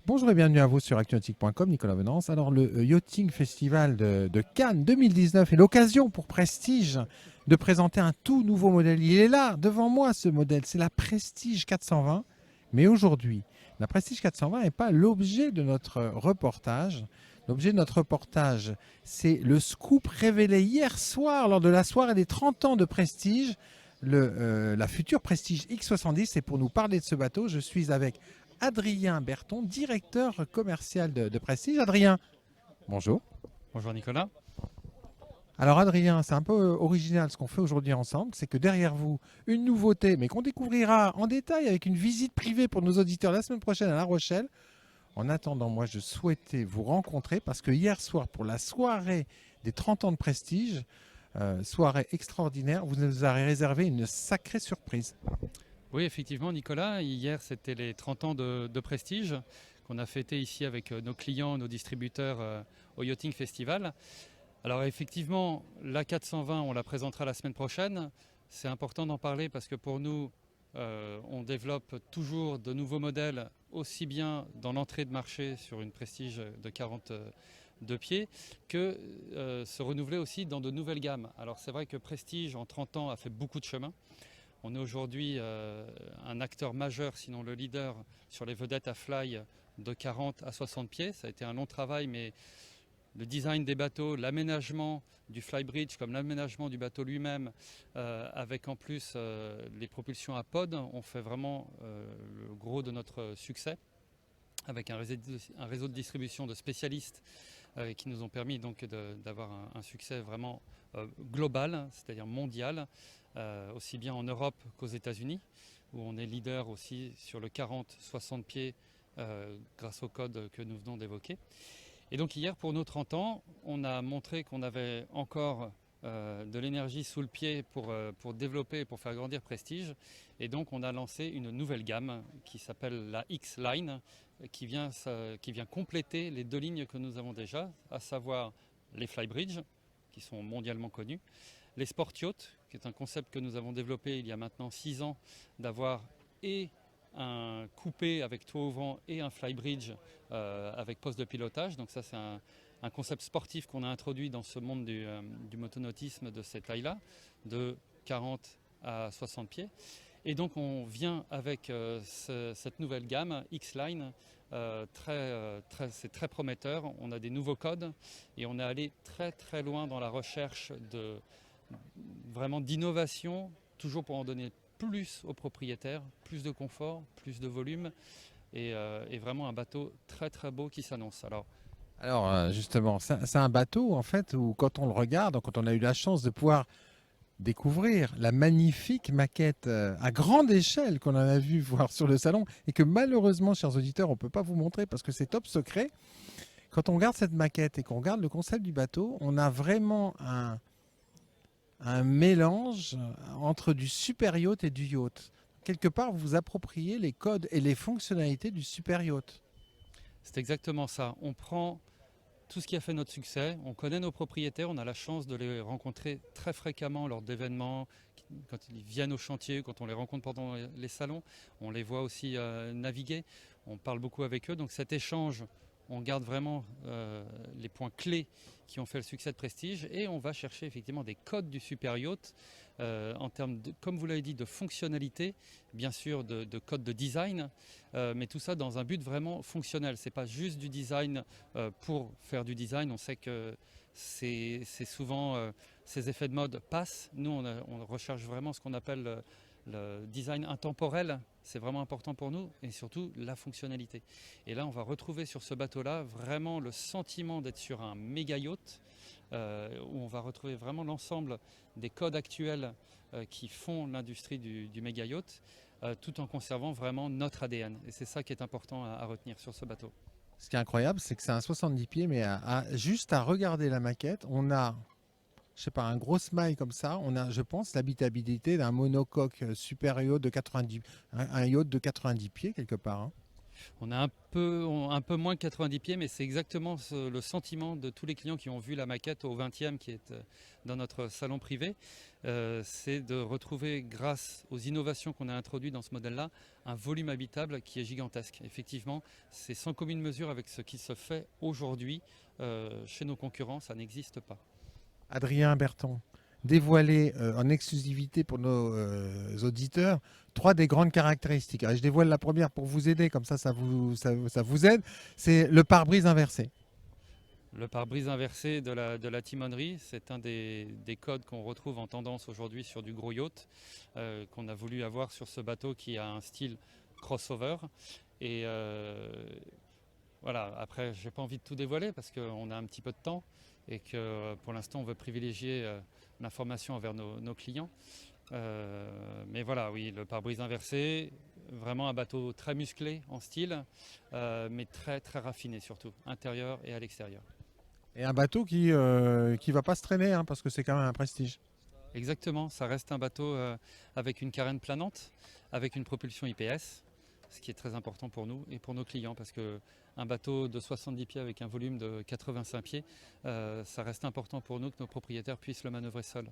Bonjour et bienvenue à vous sur actunautique.com, Nicolas Venance. Alors le Yachting Festival de Cannes 2019 est l'occasion pour Prestige de présenter un tout nouveau modèle. Il est là, devant moi ce modèle, c'est la Prestige 420. Mais aujourd'hui, la Prestige 420 n'est pas l'objet de notre reportage. L'objet de notre reportage, c'est le scoop révélé hier soir lors de la soirée des 30 ans de Prestige, la future Prestige X70. Et pour nous parler de ce bateau, je suis avec Adrien Berton, directeur commercial de Prestige. Adrien, bonjour. Bonjour Nicolas. Alors Adrien, c'est un peu original ce qu'on fait aujourd'hui ensemble, c'est que derrière vous, une nouveauté, mais qu'on découvrira en détail avec une visite privée pour nos auditeurs la semaine prochaine à La Rochelle. En attendant, moi je souhaitais vous rencontrer parce que hier soir, pour la soirée des 30 ans de Prestige, soirée extraordinaire, vous nous avez réservé une sacrée surprise. Oui, effectivement Nicolas, hier c'était les 30 ans de Prestige qu'on a fêté ici avec nos clients, nos distributeurs au Yachting Festival. Alors effectivement, la 420, on la présentera la semaine prochaine. C'est important d'en parler parce que pour nous, on développe toujours de nouveaux modèles, aussi bien dans l'entrée de marché sur une Prestige de 42 pieds, que se renouveler aussi dans de nouvelles gammes. Alors c'est vrai que Prestige en 30 ans a fait beaucoup de chemin. On est aujourd'hui un acteur majeur, sinon le leader, sur les vedettes à fly de 40 à 60 pieds. Ça a été un long travail, mais le design des bateaux, l'aménagement du flybridge comme l'aménagement du bateau lui-même, avec en plus les propulsions à pod, ont fait vraiment le gros de notre succès, avec un réseau de distribution de spécialistes qui nous ont permis donc d'avoir un succès vraiment global, c'est-à-dire mondial, aussi bien en Europe qu'aux États-Unis, où on est leader aussi sur le 40-60 pieds grâce au code que nous venons d'évoquer. Et donc hier, pour nos 30 ans, on a montré qu'on avait encore de l'énergie sous le pied pour développer et pour faire grandir Prestige. Et donc on a lancé une nouvelle gamme qui s'appelle la X-Line, qui vient compléter les deux lignes que nous avons déjà, à savoir les Flybridge, qui sont mondialement connus, les Sport Yachts, qui est un concept que nous avons développé il y a maintenant 6 ans, d'avoir et un coupé avec toit ouvrant et un flybridge avec poste de pilotage. Donc ça c'est un concept sportif qu'on a introduit dans ce monde du motonautisme de cette taille-là, de 40 à 60 pieds. Et donc on vient avec cette nouvelle gamme X-Line, c'est très prometteur. On a des nouveaux codes et on est allé très très loin dans la recherche vraiment d'innovation, toujours pour en donner plus aux propriétaires, plus de confort, plus de volume et vraiment un bateau très très beau qui s'annonce. Alors justement, c'est un bateau en fait où quand on le regarde, quand on a eu la chance de pouvoir découvrir la magnifique maquette à grande échelle qu'on en a vu voir sur le salon et que malheureusement, chers auditeurs, on ne peut pas vous montrer parce que c'est top secret. Quand on regarde cette maquette et qu'on regarde le concept du bateau, on a vraiment un mélange entre du super yacht et du yacht. Quelque part, vous vous appropriez les codes et les fonctionnalités du super yacht. C'est exactement ça. On prend tout ce qui a fait notre succès, on connaît nos propriétaires, on a la chance de les rencontrer très fréquemment lors d'événements, quand ils viennent au chantier, quand on les rencontre pendant les salons, on les voit aussi naviguer, on parle beaucoup avec eux. Donc cet échange, on garde vraiment les points clés qui ont fait le succès de Prestige et on va chercher effectivement des codes du super yacht en termes, comme vous l'avez dit, de fonctionnalité, bien sûr de codes de design, mais tout ça dans un but vraiment fonctionnel. C'est pas juste du design pour faire du design. On sait que c'est souvent ces effets de mode passent. Nous, on recherche vraiment ce qu'on appelle le design intemporel. C'est vraiment important pour nous et surtout la fonctionnalité. Et là, on va retrouver sur ce bateau-là vraiment le sentiment d'être sur un méga yacht où on va retrouver vraiment l'ensemble des codes actuels qui font l'industrie du méga yacht, tout en conservant vraiment notre ADN. Et c'est ça qui est important à retenir sur ce bateau. Ce qui est incroyable, c'est que c'est un 70 pieds, mais juste à regarder la maquette, on a, je sais pas, un gros smile comme ça. On a, je pense, l'habitabilité d'un monocoque super yacht de 90, un yacht de 90 pieds quelque part. Hein. On a un peu moins que 90 pieds, mais c'est exactement le sentiment de tous les clients qui ont vu la maquette au 20e qui est dans notre salon privé. C'est de retrouver, grâce aux innovations qu'on a introduites dans ce modèle-là, un volume habitable qui est gigantesque. Effectivement, c'est sans commune mesure avec ce qui se fait aujourd'hui chez nos concurrents, ça n'existe pas. Adrien Berton, dévoiler en exclusivité pour nos auditeurs 3 des grandes caractéristiques. Alors, je dévoile la première pour vous aider, comme ça vous aide. C'est le pare-brise inversé. Le pare-brise inversé de la timonerie, c'est un des codes qu'on retrouve en tendance aujourd'hui sur du gros yacht, qu'on a voulu avoir sur ce bateau qui a un style crossover. Et voilà, après, j'ai pas envie de tout dévoiler parce qu'on a un petit peu de temps et que pour l'instant, on veut privilégier l'information envers nos clients. Mais voilà, oui, le pare-brise inversé, vraiment un bateau très musclé en style, mais très très raffiné surtout, intérieur et à l'extérieur. Et un bateau qui ne va pas se traîner, hein, parce que c'est quand même un prestige. Exactement, ça reste un bateau avec une carène planante, avec une propulsion IPS, ce qui est très important pour nous et pour nos clients, parce qu'un bateau de 70 pieds avec un volume de 85 pieds, ça reste important pour nous que nos propriétaires puissent le manœuvrer seuls.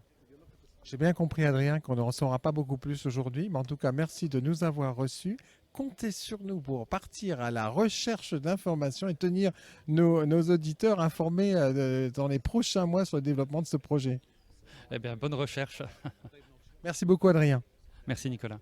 J'ai bien compris, Adrien, qu'on ne en saura pas beaucoup plus aujourd'hui, mais en tout cas, merci de nous avoir reçus. Comptez sur nous pour partir à la recherche d'informations et tenir nos auditeurs informés dans les prochains mois sur le développement de ce projet. Eh bien, bonne recherche. Merci beaucoup, Adrien. Merci Nicolas.